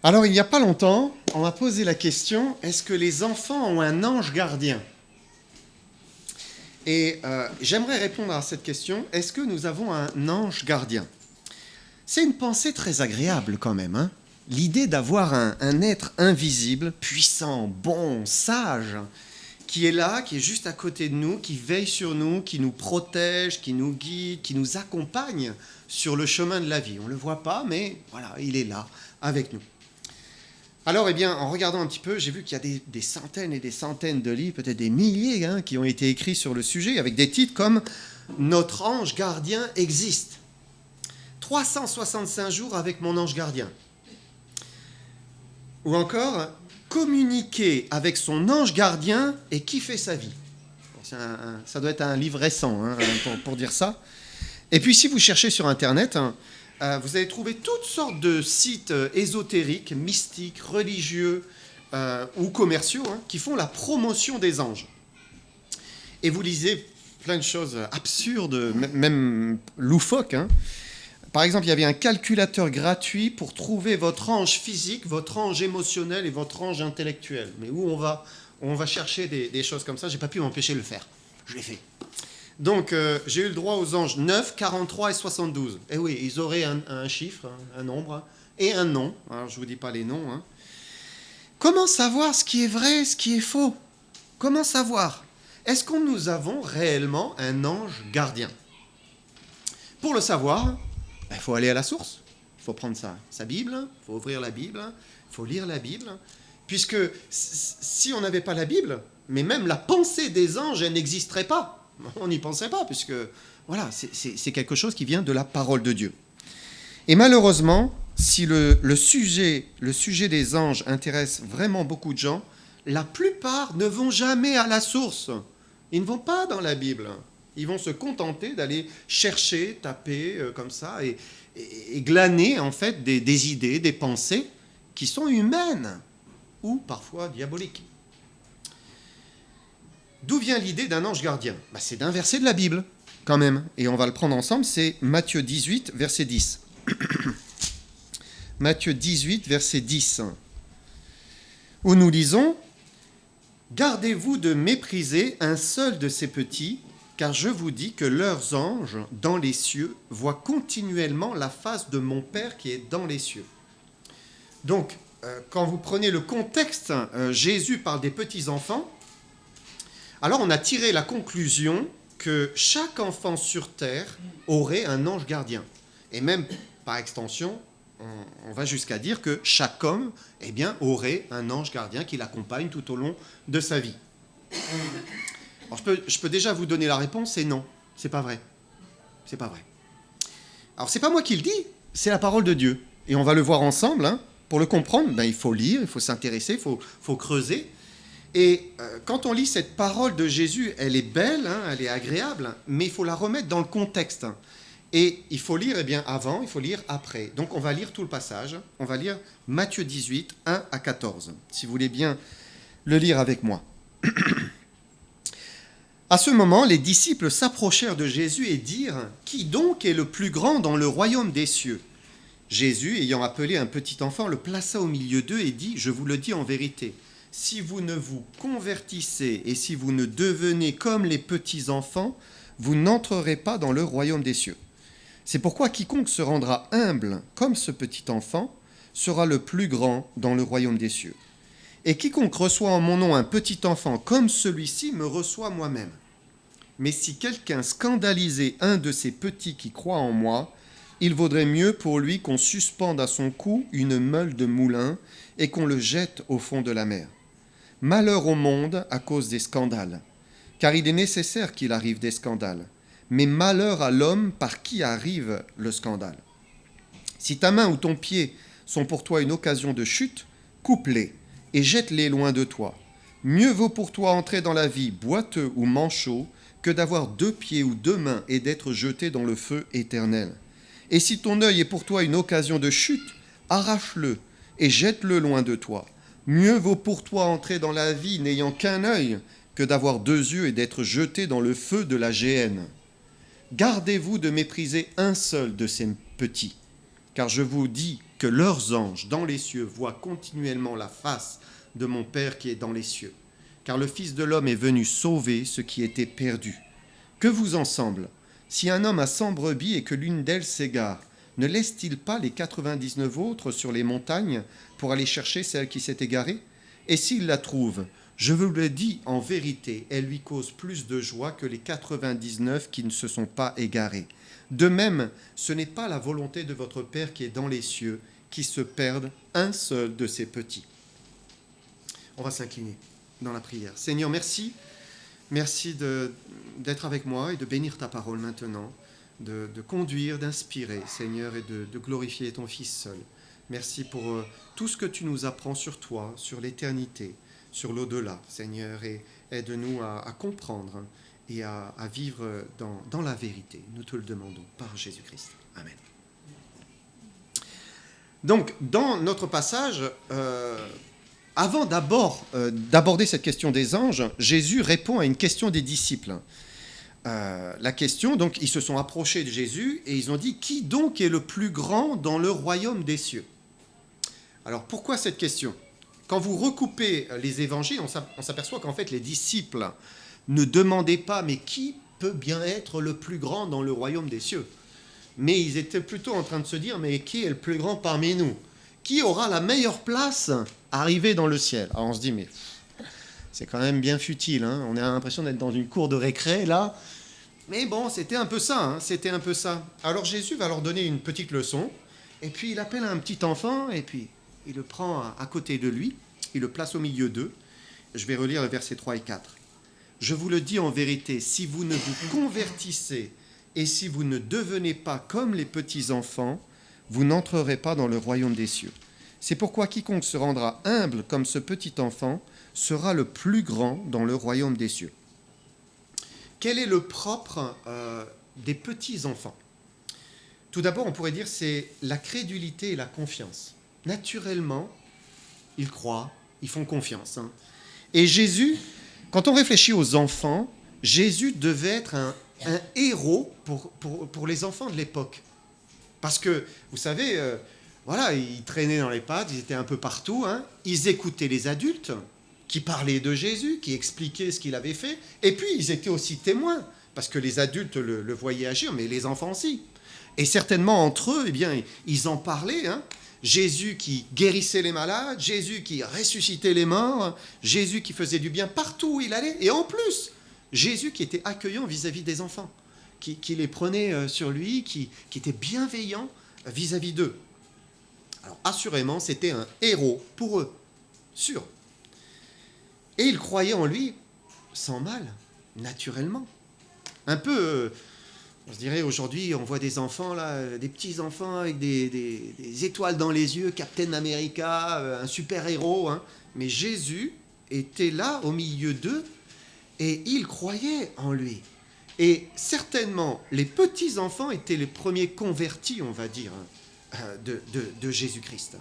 Alors, il n'y a pas longtemps, on m'a posé la question, est-ce que les enfants ont un ange gardien ? Et j'aimerais répondre à cette question, est-ce que nous avons un ange gardien ? C'est une pensée très agréable quand même, hein ? L'idée d'avoir un être invisible, puissant, bon, sage, qui est là, qui est juste à côté de nous, qui veille sur nous, qui nous protège, qui nous guide, qui nous accompagne sur le chemin de la vie. On ne le voit pas, mais voilà, il est là, avec nous. Alors, eh bien, en regardant un petit peu, j'ai vu qu'il y a des centaines et des centaines de livres, peut-être des milliers, hein, qui ont été écrits sur le sujet, avec des titres comme « Notre ange gardien existe »,« 365 jours avec mon ange gardien », ou encore « Communiquer avec son ange gardien et kiffer sa vie ». Ça doit être un livre récent, hein, pour dire ça. Et puis, si vous cherchez sur Internet, hein, vous allez trouver toutes sortes de sites ésotériques, mystiques, religieux ou commerciaux, hein, qui font la promotion des anges. Et vous lisez plein de choses absurdes, même loufoques. Hein. Par exemple, il y avait un calculateur gratuit pour trouver votre ange physique, votre ange émotionnel et votre ange intellectuel. Mais où on va chercher des choses comme ça, je n'ai pas pu m'empêcher de le faire. Je l'ai fait. Donc, j'ai eu le droit aux anges 9, 43 et 72. Et oui, ils auraient un chiffre, un nombre, et un nom. Alors, je ne vous dis pas les noms. Hein. Comment savoir ce qui est vrai, ce qui est faux ? Comment savoir ? Est-ce que nous avons réellement un ange gardien ? Pour le savoir, il faut aller à la source. Il faut prendre sa Bible, il faut ouvrir la Bible, il faut lire la Bible. Puisque si on n'avait pas la Bible, mais même la pensée des anges, elle n'existerait pas. On n'y pensait pas, puisque voilà, c'est quelque chose qui vient de la parole de Dieu. Et malheureusement, si le sujet des anges intéresse vraiment beaucoup de gens, la plupart ne vont jamais à la source. Ils ne vont pas dans la Bible. Ils vont se contenter d'aller chercher, taper comme ça, et glaner en fait des idées, des pensées qui sont humaines ou parfois diaboliques. D'où vient l'idée d'un ange gardien ? C'est d'un verset de la Bible, quand même. Et on va le prendre ensemble, c'est Matthieu 18, verset 10. Matthieu 18, verset 10. Où nous lisons « Gardez-vous de mépriser un seul de ces petits, car je vous dis que leurs anges, dans les cieux, voient continuellement la face de mon Père qui est dans les cieux. » Donc, quand vous prenez le contexte, Jésus parle des petits-enfants. Alors, on a tiré la conclusion que chaque enfant sur terre aurait un ange gardien. Et même, par extension, on va jusqu'à dire que chaque homme, eh bien, aurait un ange gardien qui l'accompagne tout au long de sa vie. Alors, je peux déjà vous donner la réponse, c'est non. C'est pas vrai. C'est pas vrai. Alors, c'est pas moi qui le dis, c'est la parole de Dieu. Et on va le voir ensemble. Hein. Pour le comprendre, il faut lire, il faut s'intéresser, il faut creuser. Et quand on lit cette parole de Jésus, elle est belle, hein, elle est agréable, mais il faut la remettre dans le contexte. Et il faut lire avant, il faut lire après. Donc on va lire tout le passage. On va lire Matthieu 18, 1 à 14, si vous voulez bien le lire avec moi. À ce moment, les disciples s'approchèrent de Jésus et dirent « Qui donc est le plus grand dans le royaume des cieux ?» Jésus, ayant appelé un petit enfant, le plaça au milieu d'eux et dit « Je vous le dis en vérité, si vous ne vous convertissez et si vous ne devenez comme les petits-enfants, vous n'entrerez pas dans le royaume des cieux. C'est pourquoi quiconque se rendra humble comme ce petit enfant sera le plus grand dans le royaume des cieux. Et quiconque reçoit en mon nom un petit enfant comme celui-ci me reçoit moi-même. Mais si quelqu'un scandalisait un de ces petits qui croient en moi, il vaudrait mieux pour lui qu'on suspende à son cou une meule de moulin et qu'on le jette au fond de la mer. Malheur au monde à cause des scandales, car il est nécessaire qu'il arrive des scandales, mais malheur à l'homme par qui arrive le scandale. Si ta main ou ton pied sont pour toi une occasion de chute, coupe-les et jette-les loin de toi. Mieux vaut pour toi entrer dans la vie boiteux ou manchot que d'avoir 2 pieds ou 2 mains et d'être jeté dans le feu éternel. Et si ton œil est pour toi une occasion de chute, arrache-le et jette-le loin de toi. Mieux vaut pour toi entrer dans la vie n'ayant qu'un œil que d'avoir 2 yeux et d'être jeté dans le feu de la géhenne. Gardez-vous de mépriser un seul de ces petits, car je vous dis que leurs anges dans les cieux voient continuellement la face de mon Père qui est dans les cieux. Car le Fils de l'homme est venu sauver ce qui était perdu. Que vous en semble? Si un homme a 100 brebis et que l'une d'elles s'égare, ne laisse-t-il pas les 99 autres sur les montagnes pour aller chercher celle qui s'est égarée? Et s'il la trouve, je vous le dis en vérité, elle lui cause plus de joie que les 99 qui ne se sont pas égarés. De même, ce n'est pas la volonté de votre Père qui est dans les cieux qui se perde un seul de ses petits. On va s'incliner dans la prière. Seigneur, merci. Merci d'être avec moi et de bénir ta parole maintenant, de conduire, d'inspirer, Seigneur, et de glorifier ton Fils seul. Merci pour tout ce que tu nous apprends sur toi, sur l'éternité, sur l'au-delà, Seigneur, et aide-nous à comprendre et à vivre dans la vérité. Nous te le demandons par Jésus-Christ. Amen. Donc, dans notre passage, avant d'aborder cette question des anges, Jésus répond à une question des disciples. La question, donc, ils se sont approchés de Jésus et ils ont dit « Qui donc est le plus grand dans le royaume des cieux ?» Alors, pourquoi cette question? Quand vous recoupez les évangiles, on s'aperçoit qu'en fait, les disciples ne demandaient pas « Mais qui peut bien être le plus grand dans le royaume des cieux ?» Mais ils étaient plutôt en train de se dire « Mais qui est le plus grand parmi nous? Qui aura la meilleure place arrivée dans le ciel ?» Alors, on se dit « Mais c'est quand même bien futile, hein, on a l'impression d'être dans une cour de récré, là. » Mais bon, c'était un peu ça, c'était un peu ça. Alors Jésus va leur donner une petite leçon, et puis il appelle un petit enfant, et puis il le prend à côté de lui, il le place au milieu d'eux. Je vais relire les versets 3 et 4. « Je vous le dis en vérité, si vous ne vous convertissez et si vous ne devenez pas comme les petits-enfants, vous n'entrerez pas dans le royaume des cieux. C'est pourquoi quiconque se rendra humble comme ce petit enfant sera le plus grand dans le royaume des cieux. » Quel est le propre des petits-enfants? Tout d'abord, on pourrait dire c'est la crédulité et la confiance. Naturellement, ils croient, ils font confiance. Et Jésus, quand on réfléchit aux enfants, Jésus devait être un héros pour les enfants de l'époque. Parce que, vous savez, voilà, ils traînaient dans les pattes, ils étaient un peu partout, ils écoutaient les adultes qui parlaient de Jésus, qui expliquaient ce qu'il avait fait, et puis ils étaient aussi témoins, parce que les adultes le voyaient agir, mais les enfants aussi. Et certainement entre eux, eh bien, ils en parlaient, Jésus qui guérissait les malades, Jésus qui ressuscitait les morts, Jésus qui faisait du bien partout où il allait, et en plus, Jésus qui était accueillant vis-à-vis des enfants, qui les prenait sur lui, qui était bienveillant vis-à-vis d'eux. Alors assurément, c'était un héros pour eux, sûr. Et ils croyaient en lui sans mal, naturellement. Un peu, on se dirait aujourd'hui, on voit des enfants, là, des petits-enfants avec des étoiles dans les yeux, Captain America, un super-héros. Mais Jésus était là, au milieu d'eux, et ils croyaient en lui. Et certainement, les petits-enfants étaient les premiers convertis, on va dire, de Jésus-Christ.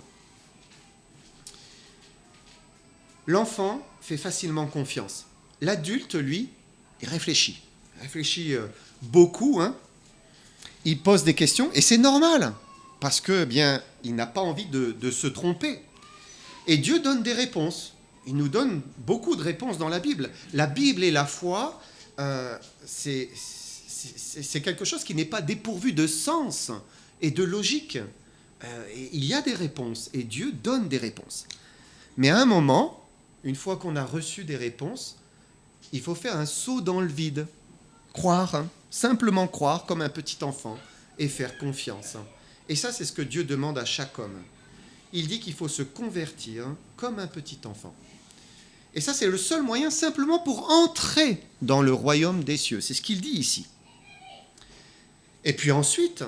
L'enfant fait facilement confiance. L'adulte, lui, il réfléchit. Il réfléchit beaucoup. Il pose des questions, et c'est normal, parce que, bien, il n'a pas envie de se tromper. Et Dieu donne des réponses. Il nous donne beaucoup de réponses dans la Bible. La Bible et la foi, c'est quelque chose qui n'est pas dépourvu de sens et de logique. Il y a des réponses, et Dieu donne des réponses. Mais à un moment, une fois qu'on a reçu des réponses, il faut faire un saut dans le vide. Croire, simplement croire comme un petit enfant et faire confiance. Et ça, c'est ce que Dieu demande à chaque homme. Il dit qu'il faut se convertir comme un petit enfant. Et ça, c'est le seul moyen simplement pour entrer dans le royaume des cieux. C'est ce qu'il dit ici. Et puis ensuite,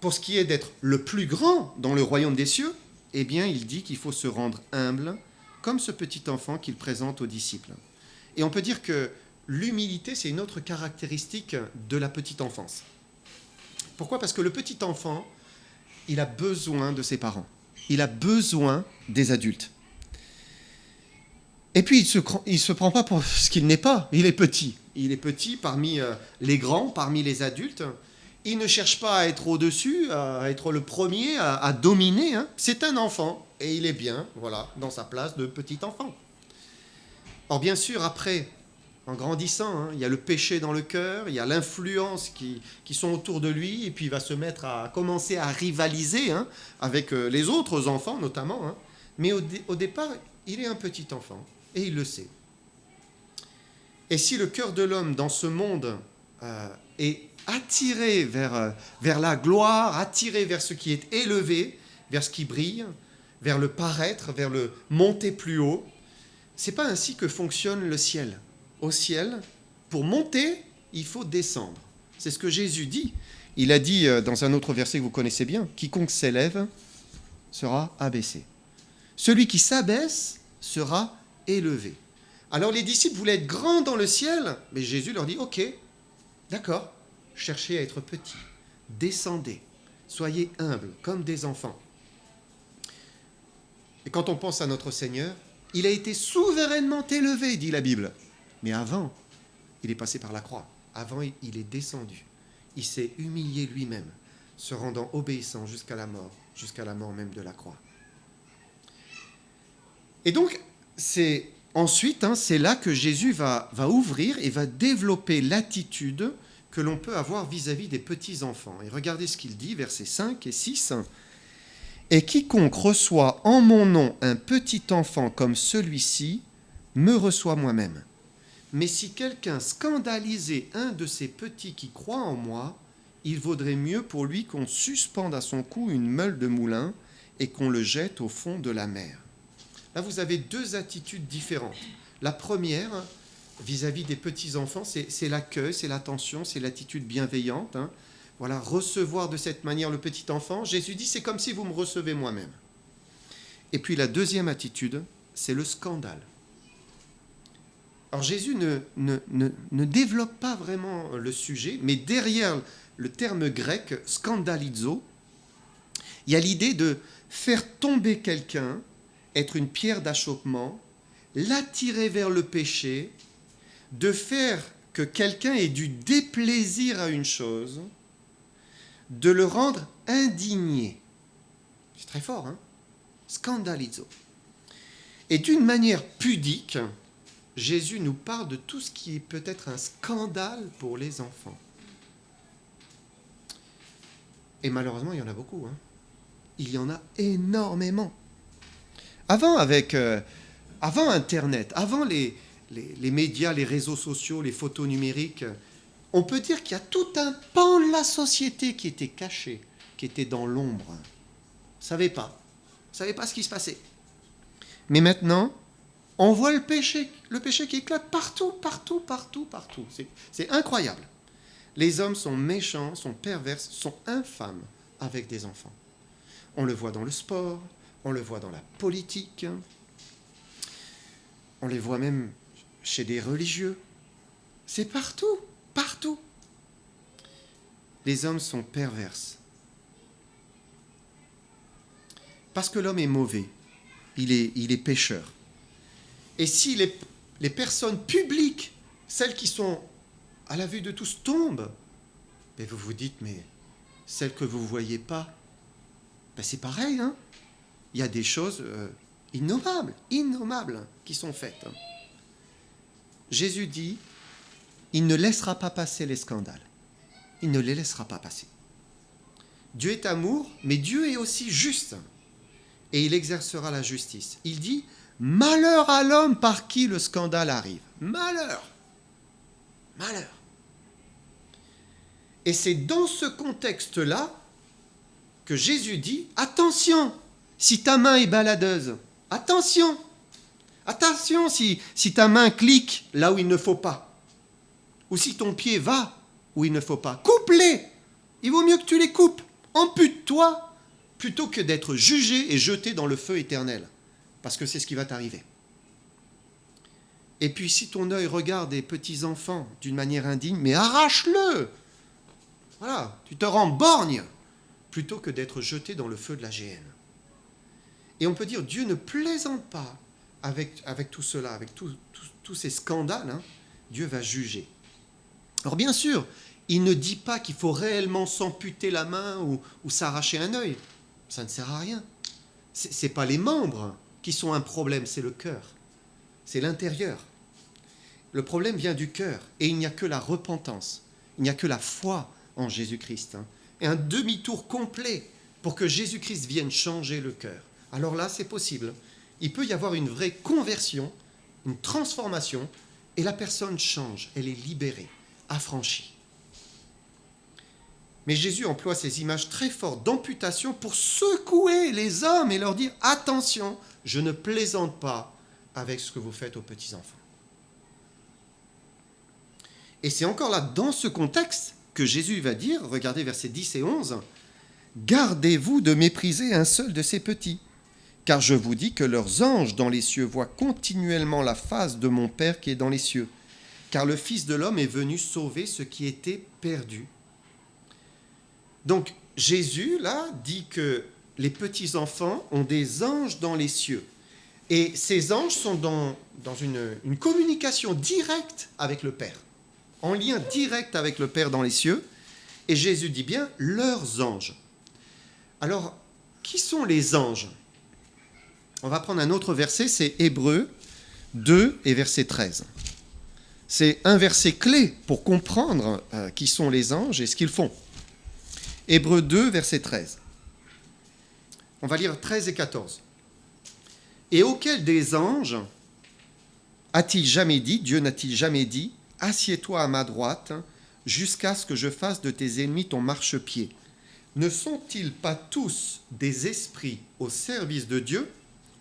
pour ce qui est d'être le plus grand dans le royaume des cieux, eh bien, il dit qu'il faut se rendre humble comme ce petit enfant qu'il présente aux disciples. Et on peut dire que l'humilité, c'est une autre caractéristique de la petite enfance. Pourquoi? Parce que le petit enfant, il a besoin de ses parents. Il a besoin des adultes. Et puis, il se prend pas pour ce qu'il n'est pas. Il est petit. Il est petit parmi les grands, parmi les adultes. Il ne cherche pas à être au-dessus, à être le premier, à dominer. Hein. C'est un enfant et il est bien, voilà, dans sa place de petit enfant. Or, bien sûr, après, en grandissant, hein, il y a le péché dans le cœur, il y a l'influence qui sont autour de lui, et puis il va se mettre à commencer à rivaliser hein, avec les autres enfants, notamment. Hein. Mais au départ, il est un petit enfant et il le sait. Et si le cœur de l'homme dans ce monde est attiré vers la gloire, attiré vers ce qui est élevé, vers ce qui brille, vers le paraître, vers le monter plus haut, c'est pas ainsi que fonctionne le ciel. Au ciel, pour monter, il faut descendre. C'est ce que Jésus dit. Il a dit dans un autre verset que vous connaissez bien, « Quiconque s'élève sera abaissé. Celui qui s'abaisse sera élevé. » Alors les disciples voulaient être grands dans le ciel, mais Jésus leur dit, « Ok, d'accord, cherchez à être petits, descendez, soyez humbles comme des enfants. » Et quand on pense à notre Seigneur, il a été souverainement élevé, dit la Bible. Mais avant, il est passé par la croix. Avant, il est descendu. Il s'est humilié lui-même, se rendant obéissant jusqu'à la mort même de la croix. Et donc, c'est là que Jésus va ouvrir et va développer l'attitude que l'on peut avoir vis-à-vis des petits-enfants. Et regardez ce qu'il dit, versets 5 et 6. « Et quiconque reçoit en mon nom un petit enfant comme celui-ci, me reçoit moi-même. Mais si quelqu'un scandalisait un de ces petits qui croient en moi, il vaudrait mieux pour lui qu'on suspende à son cou une meule de moulin et qu'on le jette au fond de la mer. » Là, vous avez deux attitudes différentes. La première, vis-à-vis des petits-enfants, c'est l'accueil, c'est l'attention, c'est l'attitude bienveillante. Hein. Voilà, recevoir de cette manière le petit enfant. Jésus dit, c'est comme si vous me recevez moi-même. Et puis la deuxième attitude, c'est le scandale. Alors Jésus ne développe pas vraiment le sujet, mais derrière le terme grec « scandalizo », il y a l'idée de faire tomber quelqu'un, être une pierre d'achoppement, l'attirer vers le péché, de faire que quelqu'un ait du déplaisir à une chose, de le rendre indigné. C'est très fort, hein? Scandalizo. Et d'une manière pudique, Jésus nous parle de tout ce qui est peut-être un scandale pour les enfants. Et malheureusement, il y en a beaucoup. Hein. Il y en a énormément. Avant Internet, avant les médias, les réseaux sociaux, les photos numériques, on peut dire qu'il y a tout un pan de la société qui était caché, qui était dans l'ombre. On ne savait pas ce qui se passait. Mais maintenant, on voit le péché qui éclate partout. C'est incroyable. Les hommes sont méchants, sont pervers, sont infâmes avec des enfants. On le voit dans le sport, on le voit dans la politique, on les voit même chez des religieux. C'est partout. Les hommes sont pervers. Parce que l'homme est mauvais, il est pécheur. Et si les personnes publiques, celles qui sont à la vue de tous, tombent, ben vous vous dites, mais celles que vous ne voyez pas, ben c'est pareil. Hein. Il y a des choses innommables qui sont faites. Hein. Jésus dit, il ne laissera pas passer les scandales. Il ne les laissera pas passer. Dieu est amour, mais Dieu est aussi juste. Et il exercera la justice. Il dit, malheur à l'homme par qui le scandale arrive. Malheur. Et c'est dans ce contexte-là que Jésus dit, attention, si ta main est baladeuse, attention si ta main clique là où il ne faut pas, ou si ton pied va où il ne faut pas, coupe-les. Il vaut mieux que tu les coupes. Ampute-toi plutôt que d'être jugé et jeté dans le feu éternel, parce que c'est ce qui va t'arriver. Et puis si ton œil regarde des petits enfants d'une manière indigne, mais arrache-le. Voilà, tu te rends borgne plutôt que d'être jeté dans le feu de la géhenne. Et on peut dire, Dieu ne plaisante pas avec tout cela, avec tous ces scandales. Hein. Dieu va juger. Alors bien sûr, il ne dit pas qu'il faut réellement s'amputer la main ou s'arracher un œil. Ça ne sert à rien. Ce n'est pas les membres qui sont un problème, c'est le cœur. C'est l'intérieur. Le problème vient du cœur. Et il n'y a que la repentance. Il n'y a que la foi en Jésus-Christ. Et un demi-tour complet pour que Jésus-Christ vienne changer le cœur. Alors là, c'est possible. Il peut y avoir une vraie conversion, une transformation, et la personne change. Elle est libérée, affranchie. Mais Jésus emploie ces images très fortes d'amputation pour secouer les hommes et leur dire « Attention, je ne plaisante pas avec ce que vous faites aux petits-enfants. » Et c'est encore là, dans ce contexte, que Jésus va dire, regardez versets 10 et 11, « Gardez-vous de mépriser un seul de ces petits, car je vous dis que leurs anges dans les cieux voient continuellement la face de mon Père qui est dans les cieux, car le Fils de l'homme est venu sauver ce qui était perdu. » Donc, Jésus, là, dit que les petits-enfants ont des anges dans les cieux. Et ces anges sont dans une communication directe avec le Père, en lien direct avec le Père dans les cieux. Et Jésus dit bien « leurs anges ». Alors, qui sont les anges ? On va prendre un autre verset, c'est Hébreux 2 et verset 13. C'est un verset clé pour comprendre qui sont les anges et ce qu'ils font. Hébreux 2, verset 13. On va lire 13 et 14. « Et auquel des anges a-t-il jamais dit, Dieu n'a-t-il jamais dit, « Assieds-toi à ma droite, jusqu'à ce que je fasse de tes ennemis ton marchepied » Ne sont-ils pas tous des esprits au service de Dieu,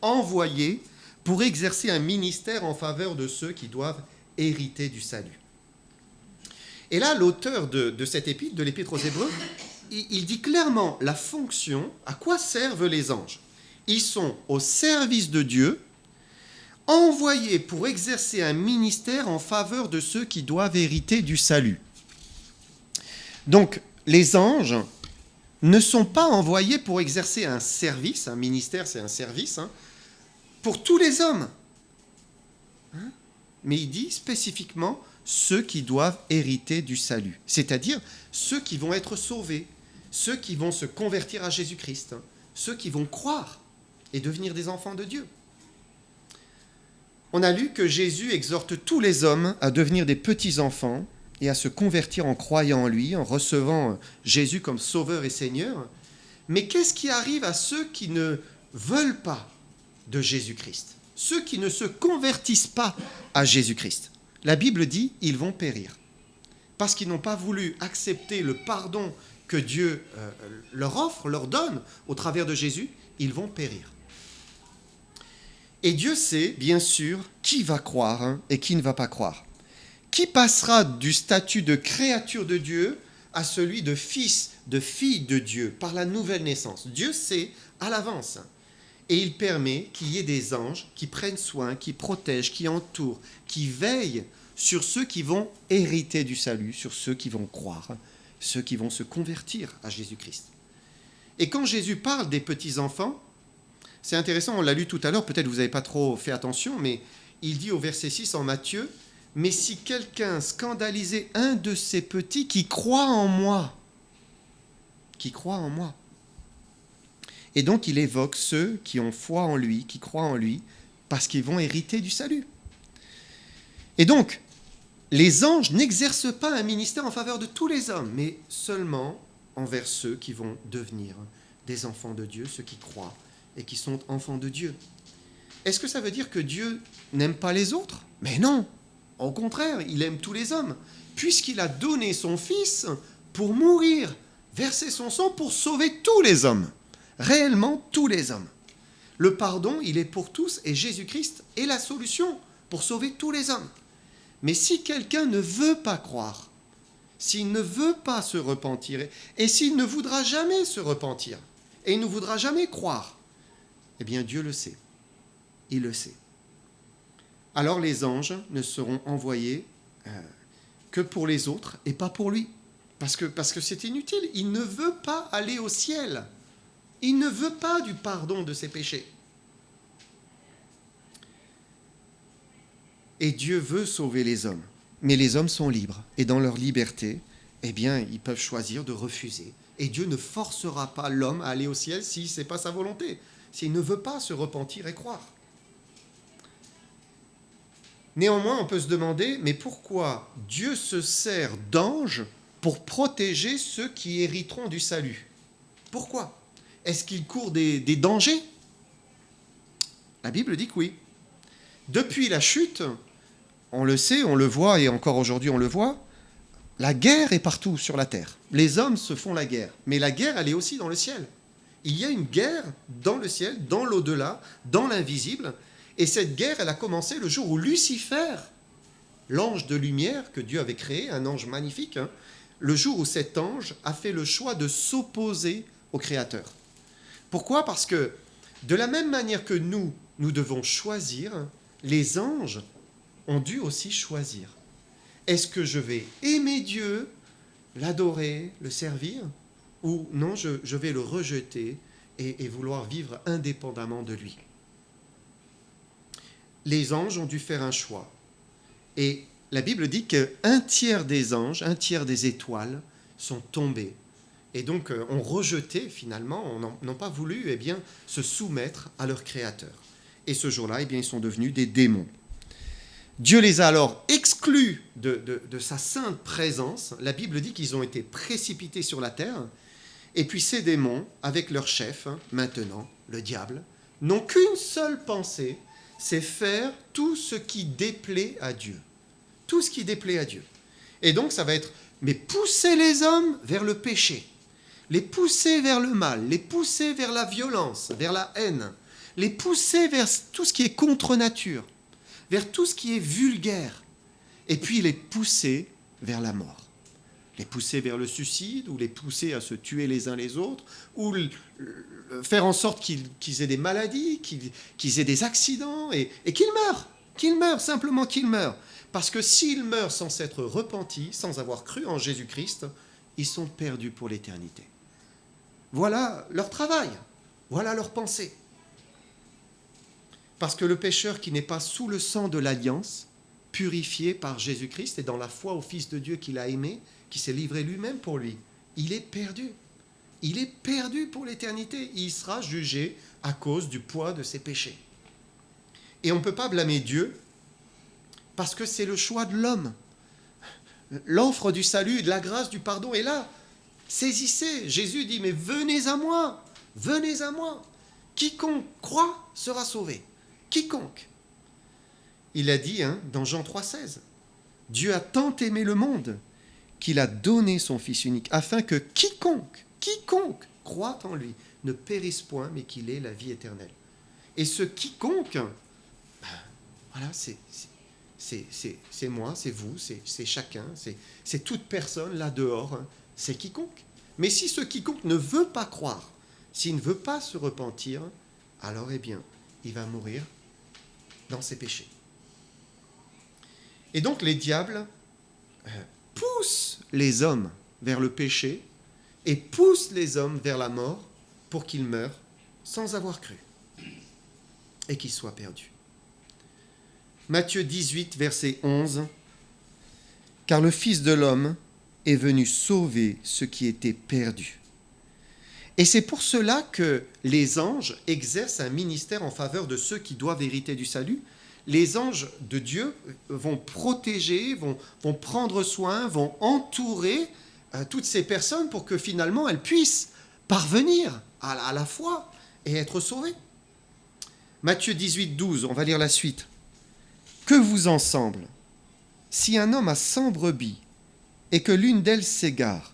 envoyés pour exercer un ministère en faveur de ceux qui doivent hériter du salut ? Et là, l'auteur de cette épître, de l'épître aux Hébreux, il dit clairement la fonction, à quoi servent les anges. Ils sont au service de Dieu, envoyés pour exercer un ministère en faveur de ceux qui doivent hériter du salut. Donc, les anges ne sont pas envoyés pour exercer un service, un ministère c'est un service, pour tous les hommes. Mais il dit spécifiquement ceux qui doivent hériter du salut, c'est-à-dire ceux qui vont être sauvés, ceux qui vont se convertir à Jésus-Christ, ceux qui vont croire et devenir des enfants de Dieu. On a lu que Jésus exhorte tous les hommes à devenir des petits-enfants et à se convertir en croyant en lui, en recevant Jésus comme Sauveur et Seigneur. Mais qu'est-ce qui arrive à ceux qui ne veulent pas de Jésus-Christ, ceux qui ne se convertissent pas à Jésus-Christ? La Bible dit ils vont périr parce qu'ils n'ont pas voulu accepter le pardon que Dieu leur offre, leur donne au travers de Jésus, ils vont périr. Et Dieu sait, bien sûr, qui va croire et qui ne va pas croire. Qui passera du statut de créature de Dieu à celui de fils, de fille de Dieu par la nouvelle naissance. Dieu sait à l'avance. Et il permet qu'il y ait des anges qui prennent soin, qui protègent, qui entourent, qui veillent sur ceux qui vont hériter du salut, sur ceux qui vont croire, ceux qui vont se convertir à Jésus-Christ. Et quand Jésus parle des petits-enfants, c'est intéressant, on l'a lu tout à l'heure, peut-être vous n'avez pas trop fait attention, mais il dit au verset 6 en Matthieu, « Mais si quelqu'un scandalisait un de ces petits qui croit en moi, qui croit en moi. » Et donc il évoque ceux qui ont foi en lui, qui croient en lui, parce qu'ils vont hériter du salut. Et donc, les anges n'exercent pas un ministère en faveur de tous les hommes, mais seulement envers ceux qui vont devenir des enfants de Dieu, ceux qui croient et qui sont enfants de Dieu. Est-ce que ça veut dire que Dieu n'aime pas les autres ? Mais non, au contraire, il aime tous les hommes, puisqu'il a donné son Fils pour mourir, verser son sang pour sauver tous les hommes, réellement tous les hommes. Le pardon, il est pour tous, et Jésus-Christ est la solution pour sauver tous les hommes. Mais si quelqu'un ne veut pas croire, s'il ne veut pas se repentir, et s'il ne voudra jamais se repentir, et il ne voudra jamais croire, eh bien Dieu le sait, il le sait. Alors les anges ne seront envoyés que pour les autres et pas pour lui, parce que c'est inutile, il ne veut pas aller au ciel, il ne veut pas du pardon de ses péchés. Et Dieu veut sauver les hommes, mais les hommes sont libres, et dans leur liberté, eh bien, ils peuvent choisir de refuser. Et Dieu ne forcera pas l'homme à aller au ciel si ce n'est pas sa volonté, s'il ne veut pas se repentir et croire. Néanmoins, on peut se demander, mais pourquoi Dieu se sert d'anges pour protéger ceux qui hériteront du salut? Pourquoi? Est-ce qu'il court des dangers? La Bible dit que oui. Depuis la chute, on le sait, on le voit, et encore aujourd'hui on le voit, la guerre est partout sur la terre. Les hommes se font la guerre, mais la guerre, elle est aussi dans le ciel. Il y a une guerre dans le ciel, dans l'au-delà, dans l'invisible, et cette guerre, elle a commencé le jour où Lucifer, l'ange de lumière que Dieu avait créé, un ange magnifique, le jour où cet ange a fait le choix de s'opposer au Créateur. Pourquoi? Parce que de la même manière que nous devons choisir, les anges ont dû aussi choisir. Est-ce que je vais aimer Dieu, l'adorer, le servir, ou non, je vais le rejeter et vouloir vivre indépendamment de lui? Les anges ont dû faire un choix. Et la Bible dit qu'un tiers des anges, un tiers des étoiles sont tombés. Et donc ont rejeté finalement, n'ont pas voulu se soumettre à leur Créateur. Et ce jour-là, ils sont devenus des démons. Dieu les a alors exclus de sa sainte présence. La Bible dit qu'ils ont été précipités sur la terre. Et puis ces démons, avec leur chef, maintenant, le diable, n'ont qu'une seule pensée, c'est faire tout ce qui déplaît à Dieu. Tout ce qui déplaît à Dieu. Et donc ça va être, mais pousser les hommes vers le péché, les pousser vers le mal, les pousser vers la violence, vers la haine, les pousser vers tout ce qui est contre nature, vers tout ce qui est vulgaire, et puis les pousser vers la mort. Les pousser vers le suicide, ou les pousser à se tuer les uns les autres, ou faire en sorte qu'ils aient des maladies, qu'ils aient des accidents, et qu'ils meurent, simplement qu'ils meurent. Parce que s'ils meurent sans s'être repentis, sans avoir cru en Jésus-Christ, ils sont perdus pour l'éternité. Voilà leur travail, voilà leur pensée. Parce que le pécheur qui n'est pas sous le sang de l'alliance, purifié par Jésus-Christ et dans la foi au Fils de Dieu qu'il a aimé, qui s'est livré lui-même pour lui, il est perdu. Il est perdu pour l'éternité. Il sera jugé à cause du poids de ses péchés. Et on ne peut pas blâmer Dieu parce que c'est le choix de l'homme. L'offre du salut, de la grâce, du pardon est là. Saisissez. Jésus dit, mais venez à moi. Venez à moi. Quiconque croit sera sauvé. Quiconque. Il a dit dans Jean 3,16, Dieu a tant aimé le monde qu'il a donné son Fils unique, afin que quiconque croit en lui ne périsse point, mais qu'il ait la vie éternelle. Et ce quiconque, voilà, c'est moi, c'est vous, c'est chacun, c'est toute personne là dehors, c'est quiconque. Mais si ce quiconque ne veut pas croire, s'il ne veut pas se repentir, alors il va mourir dans ses péchés. Et donc les diables poussent les hommes vers le péché et poussent les hommes vers la mort pour qu'ils meurent sans avoir cru et qu'ils soient perdus. Matthieu 18, verset 11, « Car le Fils de l'homme est venu sauver ce qui était perdu. » Et c'est pour cela que les anges exercent un ministère en faveur de ceux qui doivent hériter du salut. Les anges de Dieu vont protéger, vont prendre soin, vont entourer toutes ces personnes pour que finalement elles puissent parvenir à la foi et être sauvées. Matthieu 18, 12, on va lire la suite. « Que vous en semble, si un homme a 100 brebis et que l'une d'elles s'égare,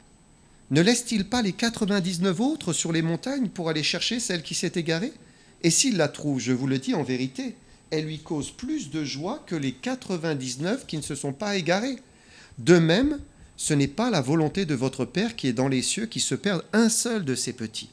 ne laisse-t-il pas les 99 autres sur les montagnes pour aller chercher celle qui s'est égarée? Et s'il la trouve, je vous le dis en vérité, elle lui cause plus de joie que les 99 qui ne se sont pas égarés. De même, ce n'est pas la volonté de votre Père qui est dans les cieux qui se perde un seul de ses petits. »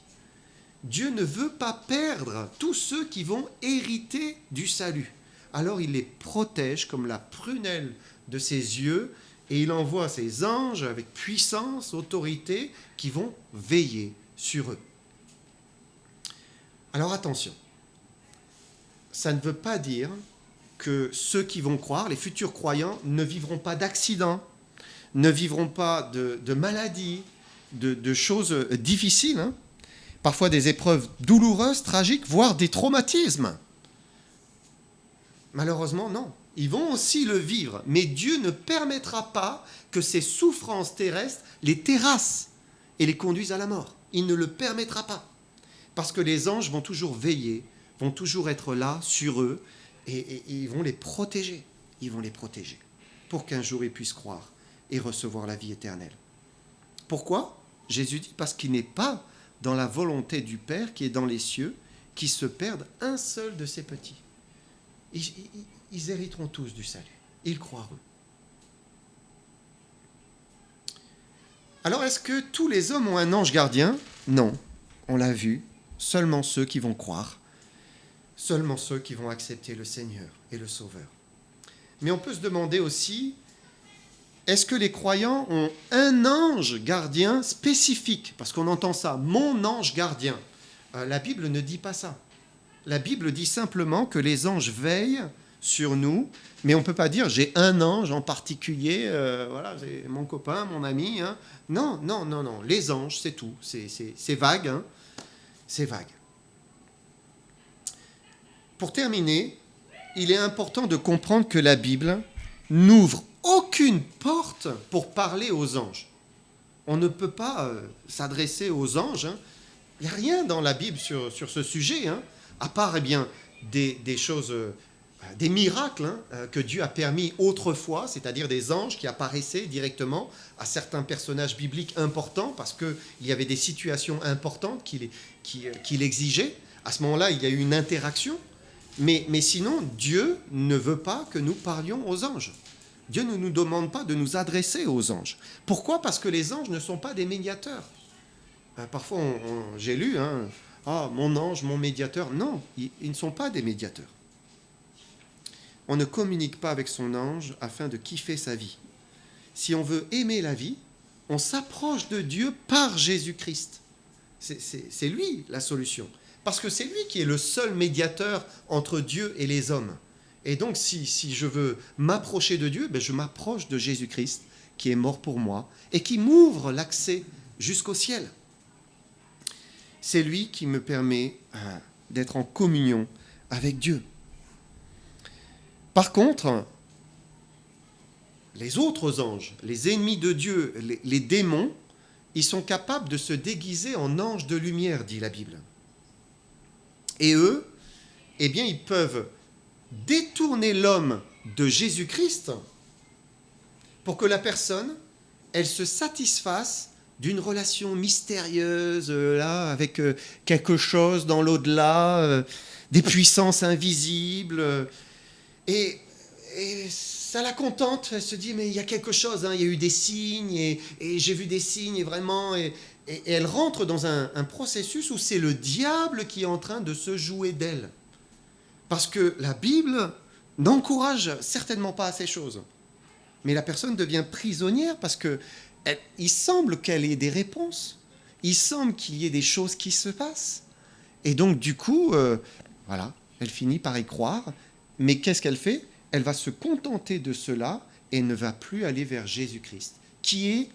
Dieu ne veut pas perdre tous ceux qui vont hériter du salut. Alors il les protège comme la prunelle de ses yeux et il envoie ses anges avec puissance, autorité, qui vont veiller sur eux. Alors attention, ça ne veut pas dire que ceux qui vont croire, les futurs croyants, ne vivront pas d'accidents, ne vivront pas de maladies, de choses difficiles, hein, parfois des épreuves douloureuses, tragiques, voire des traumatismes. Malheureusement, non. Ils vont aussi le vivre, mais Dieu ne permettra pas que ces souffrances terrestres les terrassent et les conduisent à la mort. Il ne le permettra pas. Parce que les anges vont toujours veiller, vont toujours être là sur eux, et ils vont les protéger. Ils vont les protéger pour qu'un jour ils puissent croire et recevoir la vie éternelle. Pourquoi ? Jésus dit parce qu'il n'est pas dans la volonté du Père qui est dans les cieux, qui se perde un seul de ses petits. Ils hériteront tous du salut. Ils croiront. Alors, est-ce que tous les hommes ont un ange gardien ? Non, on l'a vu. Seulement ceux qui vont croire. Seulement ceux qui vont accepter le Seigneur et le Sauveur. Mais on peut se demander aussi, est-ce que les croyants ont un ange gardien spécifique ? Parce qu'on entend ça, mon ange gardien. La Bible ne dit pas ça. La Bible dit simplement que les anges veillent sur nous, mais on ne peut pas dire j'ai un ange en particulier, voilà, c'est mon copain, mon ami. Hein. Non, non, non, non. Les anges, c'est tout. C'est vague. Hein. C'est vague. Pour terminer, il est important de comprendre que la Bible n'ouvre aucune porte pour parler aux anges. On ne peut pas s'adresser aux anges. Hein. Il n'y a rien dans la Bible sur ce sujet, hein, à part des choses, des miracles hein, que Dieu a permis autrefois, c'est-à-dire des anges qui apparaissaient directement à certains personnages bibliques importants parce qu'il y avait des situations importantes qu'il exigeait. À ce moment-là, il y a eu une interaction. Mais sinon, Dieu ne veut pas que nous parlions aux anges. Dieu ne nous demande pas de nous adresser aux anges. Pourquoi ? Parce que les anges ne sont pas des médiateurs. Parfois, j'ai lu, hein, mon ange, mon médiateur. Non, ils ne sont pas des médiateurs. On ne communique pas avec son ange afin de kiffer sa vie. Si on veut aimer la vie, on s'approche de Dieu par Jésus-Christ. C'est lui la solution. Parce que c'est lui qui est le seul médiateur entre Dieu et les hommes. Et donc, si je veux m'approcher de Dieu, je m'approche de Jésus-Christ, qui est mort pour moi, et qui m'ouvre l'accès jusqu'au ciel. C'est lui qui me permet d'être en communion avec Dieu. Par contre, les autres anges, les ennemis de Dieu, les démons, ils sont capables de se déguiser en anges de lumière, dit la Bible. Et eux, eh bien, ils peuvent détourner l'homme de Jésus-Christ pour que la personne, elle se satisfasse d'une relation mystérieuse, là, avec quelque chose dans l'au-delà, des puissances invisibles. Et ça la contente, elle se dit, mais il y a quelque chose, hein, il y a eu des signes, et j'ai vu des signes, et vraiment... Et elle rentre dans un processus où c'est le diable qui est en train de se jouer d'elle. Parce que la Bible n'encourage certainement pas à ces choses. Mais la personne devient prisonnière parce qu'il semble qu'elle ait des réponses. Il semble qu'il y ait des choses qui se passent. Et donc, du coup, voilà, elle finit par y croire. Mais qu'est-ce qu'elle fait ? Elle va se contenter de cela et ne va plus aller vers Jésus-Christ, qui est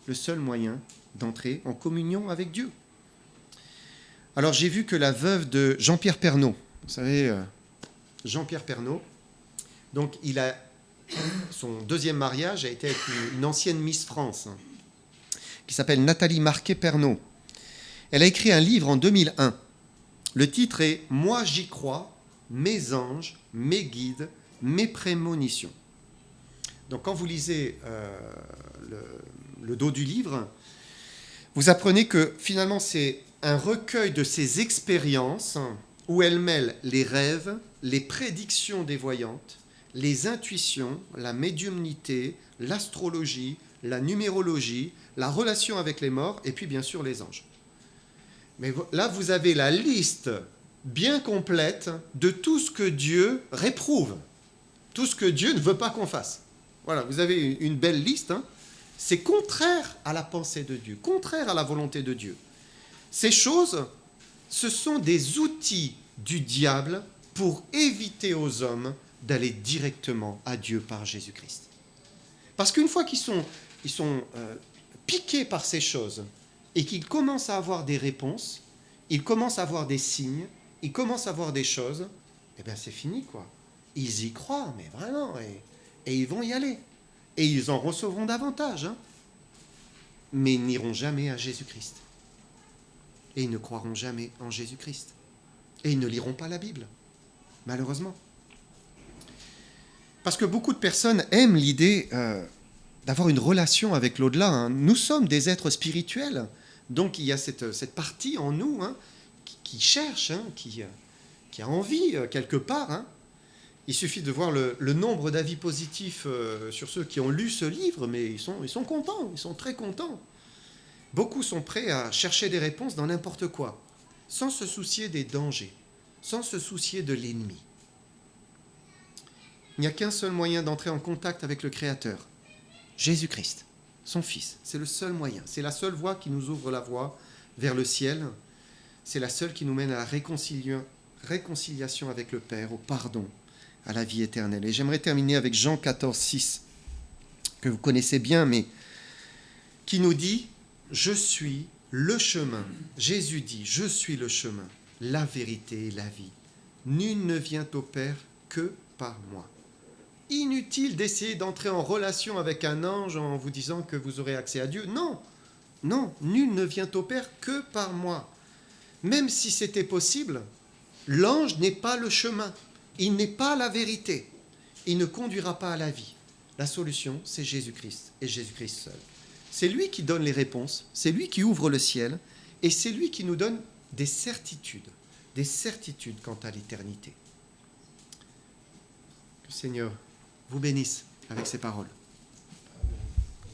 le seul moyen d'entrer en communion avec Dieu. Alors j'ai vu que la veuve de Jean-Pierre Pernaut, vous savez, Jean-Pierre Pernaut, donc son deuxième mariage a été avec une ancienne Miss France, hein, qui s'appelle Nathalie Marquet-Pernaut. Elle a écrit un livre en 2001. Le titre est « Moi j'y crois, mes anges, mes guides, mes prémonitions ». Donc quand vous lisez le dos du livre, vous apprenez que finalement c'est un recueil de ses expériences où elle mêle les rêves, les prédictions des voyantes, les intuitions, la médiumnité, l'astrologie, la numérologie, la relation avec les morts et puis bien sûr les anges. Mais là vous avez la liste bien complète de tout ce que Dieu réprouve, tout ce que Dieu ne veut pas qu'on fasse. Voilà, vous avez une belle liste, hein. C'est contraire à la pensée de Dieu, contraire à la volonté de Dieu. Ces choses, ce sont des outils du diable pour éviter aux hommes d'aller directement à Dieu par Jésus-Christ. Parce qu'une fois qu'ils sont piqués par ces choses et qu'ils commencent à avoir des réponses, ils commencent à avoir des signes, ils commencent à voir des choses, eh bien c'est fini quoi. Ils y croient, mais vraiment, et ils vont y aller. Et ils en recevront davantage, hein. Mais ils n'iront jamais à Jésus-Christ. Et ils ne croiront jamais en Jésus-Christ. Et ils ne liront pas la Bible, malheureusement. Parce que beaucoup de personnes aiment l'idée d'avoir une relation avec l'au-delà, hein. Nous sommes des êtres spirituels, donc il y a cette partie en nous, hein, qui cherche, hein, qui a envie quelque part, hein. Il suffit de voir le nombre d'avis positifs sur ceux qui ont lu ce livre, mais ils sont contents, ils sont très contents. Beaucoup sont prêts à chercher des réponses dans n'importe quoi, sans se soucier des dangers, sans se soucier de l'ennemi. Il n'y a qu'un seul moyen d'entrer en contact avec le Créateur, Jésus-Christ, son Fils. C'est le seul moyen, c'est la seule voie qui nous ouvre la voie vers le ciel. C'est la seule qui nous mène à la réconciliation avec le Père, au pardon, à la vie éternelle. Et j'aimerais terminer avec Jean 14, 6, que vous connaissez bien, mais qui nous dit « Je suis le chemin ». Jésus dit « Je suis le chemin, la vérité et la vie. Nul ne vient au Père que par moi. » Inutile d'essayer d'entrer en relation avec un ange en vous disant que vous aurez accès à Dieu. Non, non, nul ne vient au Père que par moi. Même si c'était possible, l'ange n'est pas le chemin. Il n'est pas la vérité. Il ne conduira pas à la vie. La solution, c'est Jésus-Christ et Jésus-Christ seul. C'est lui qui donne les réponses, c'est lui qui ouvre le ciel et c'est lui qui nous donne des certitudes quant à l'éternité. Que le Seigneur vous bénisse avec ces paroles.